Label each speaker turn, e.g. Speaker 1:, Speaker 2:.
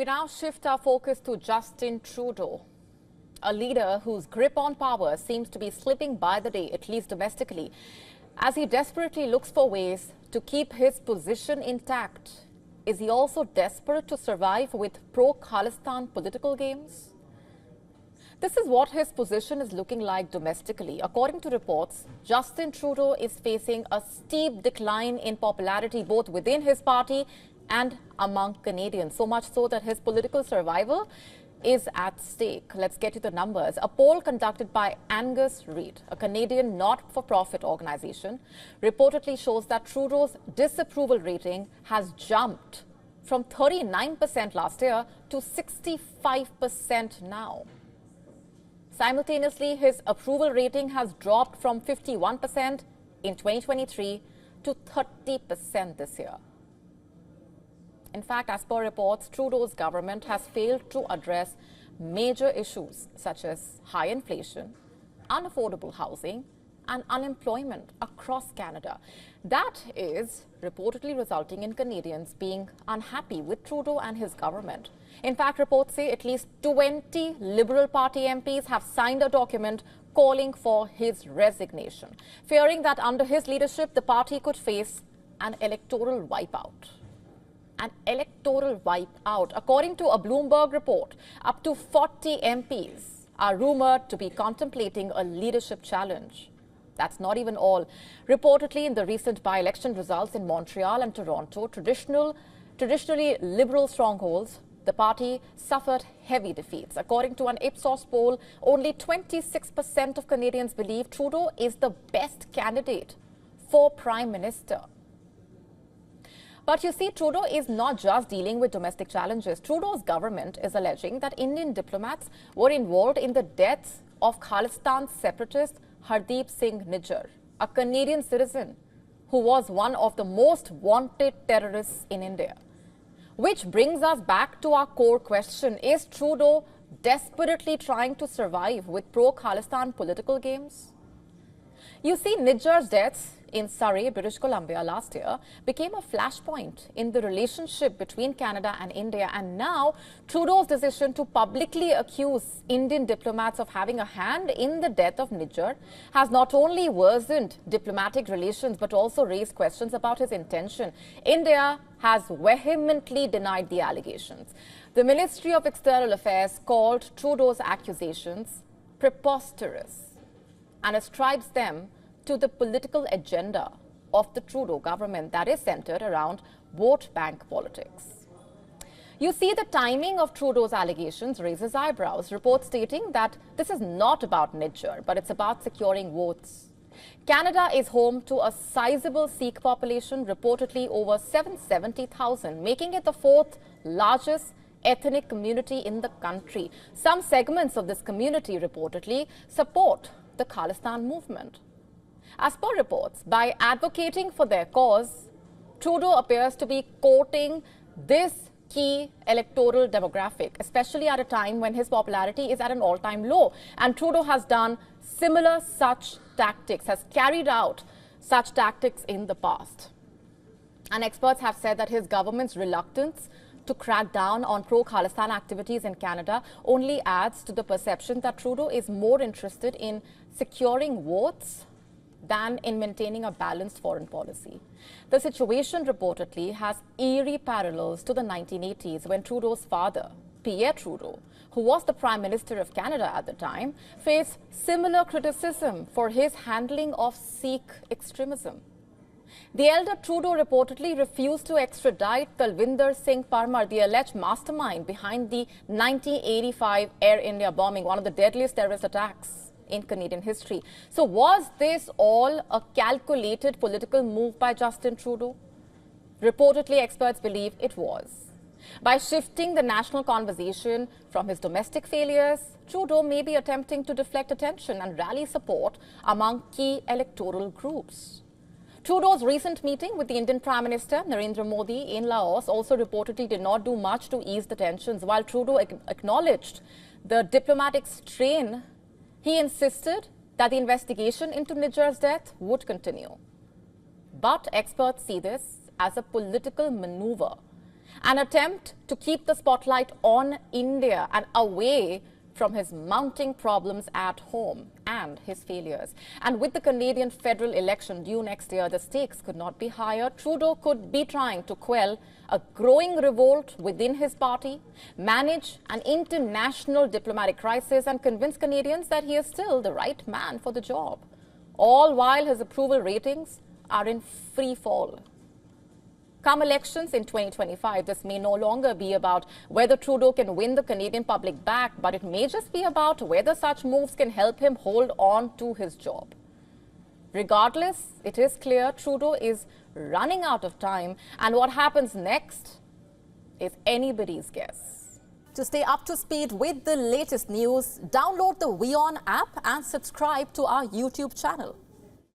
Speaker 1: We now shift our focus to Justin Trudeau, a leader whose grip on power seems to be slipping by the day, at least domestically, as he desperately looks for ways to keep his position intact. Is he also desperate to survive with pro-Khalistan political games? This is what his position is looking like domestically. According to reports, Justin Trudeau is facing a steep decline in popularity both within his party and among Canadians, so much so that his political survival is at stake. Let's get to the numbers. A poll conducted by Angus Reid, a Canadian not-for-profit organization, reportedly shows that Trudeau's disapproval rating has jumped from 39% last year to 65% now. Simultaneously, his approval rating has dropped from 51% in 2023 to 30% this year. In fact, as per reports, Trudeau's government has failed to address major issues such as high inflation, unaffordable housing, and unemployment across Canada. That is reportedly resulting in Canadians being unhappy with Trudeau and his government. In fact, reports say at least 20 Liberal Party MPs have signed a document calling for his resignation, fearing that under his leadership, the party could face an electoral wipeout. An electoral wipeout. According to a Bloomberg report, up to 40 MPs are rumored to be contemplating a leadership challenge. That's not even all. Reportedly, in the recent by-election results in Montreal and Toronto, traditionally Liberal strongholds, the party suffered heavy defeats. According to an Ipsos poll, only 26% of Canadians believe Trudeau is the best candidate for Prime Minister. But you see, Trudeau is not just dealing with domestic challenges. Trudeau's government is alleging that Indian diplomats were involved in the deaths of Khalistan separatist Hardeep Singh Nijjar, a Canadian citizen who was one of the most wanted terrorists in India. Which brings us back to our core question. Is Trudeau desperately trying to survive with pro-Khalistan political games? You see, Nijjar's deaths in Surrey, British Columbia last year became a flashpoint in the relationship between Canada and India. And now Trudeau's decision to publicly accuse Indian diplomats of having a hand in the death of Nijjar has not only worsened diplomatic relations but also raised questions about his intention. India has vehemently denied the allegations. The Ministry of External Affairs called Trudeau's accusations preposterous and ascribes them to the political agenda of the Trudeau government that is centered around vote bank politics. You see, the timing of Trudeau's allegations raises eyebrows, reports stating that this is not about Nijjar, but it's about securing votes. Canada is home to a sizable Sikh population, reportedly over 770,000, making it the fourth largest ethnic community in the country. Some segments of this community reportedly support the Khalistan movement. As per reports, by advocating for their cause, Trudeau appears to be courting this key electoral demographic, especially at a time when his popularity is at an all-time low. And Trudeau has done similar such tactics, has carried out such tactics in the past. And experts have said that his government's reluctance to crack down on pro-Khalistan activities in Canada only adds to the perception that Trudeau is more interested in securing votes than in maintaining a balanced foreign policy. The situation reportedly has eerie parallels to the 1980s when Trudeau's father, Pierre Trudeau, who was the Prime Minister of Canada at the time, faced similar criticism for his handling of Sikh extremism. The elder Trudeau reportedly refused to extradite Talvinder Singh Parmar, the alleged mastermind behind the 1985 Air India bombing, one of the deadliest terrorist attacks in Canadian history. So was this all a calculated political move by Justin Trudeau? Reportedly, experts believe it was. By shifting the national conversation from his domestic failures, Trudeau may be attempting to deflect attention and rally support among key electoral groups. Trudeau's recent meeting with the Indian Prime Minister Narendra Modi in Laos also reportedly did not do much to ease the tensions. While Trudeau acknowledged the diplomatic strain, he insisted that the investigation into Nijjar's death would continue. But experts see this as a political maneuver an attempt to keep the spotlight on India and away from his mounting problems at home and his failures. And with the Canadian federal election due next year, the stakes could not be higher. Trudeau could be trying to quell a growing revolt within his party, manage an international diplomatic crisis, and convince Canadians that he is still the right man for the job, all while his approval ratings are in free fall. Come elections in 2025, this may no longer be about whether Trudeau can win the Canadian public back, but it may just be about whether such moves can help him hold on to his job. Regardless, it is clear Trudeau is running out of time, and what happens next is anybody's guess. To stay up to speed with the latest news, download the WION app and subscribe to our YouTube channel.